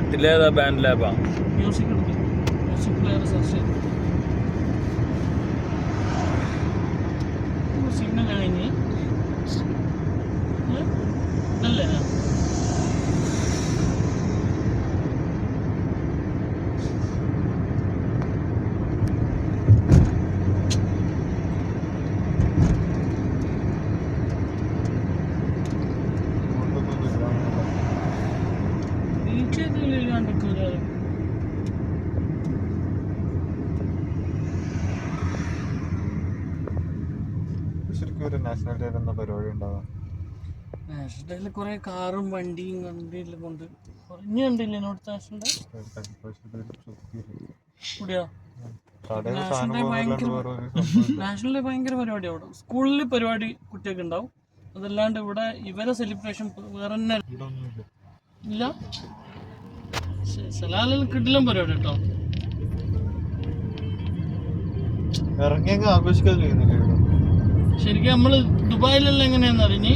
നാട്ടിലേതാ band ലാബാ? Music player search ചെയ്തു. Signal കഴിഞ്ഞ് അല്ലേ നാഷണൽ ഡേ എന്ന പരിപാടി ഉണ്ടാവാം. നാഷണൽ ഡേയിൽ കുറെ കാറും വണ്ടിയും കണ്ടില്ല കൊണ്ട് ഇനി കണ്ടില്ലേ നോർത്ത് നാഷണൽ ഡേ കൂടിയോ? നാഷണൽ ഡേ ഭയങ്കര പരിപാടി അവിടെ സ്കൂളിൽ പരിപാടി കുട്ടിയൊക്കെ ഉണ്ടാവും. അതല്ലാണ്ട് ഇവിടെ ഇവരെ സെലിബ്രേഷൻ വേറെ തന്നെ ഇല്ല. സലാലിൽ കിട്ടിലും പരിപാടി കേട്ടോ. ഇറങ്ങിയെങ്കിൽ ആഘോഷിക്കാൻ കഴിയുന്നില്ല. ശരിക്കും നമ്മള് ദുബായിലെല്ലാം എങ്ങനെയാന്ന് അറിഞ്ഞ്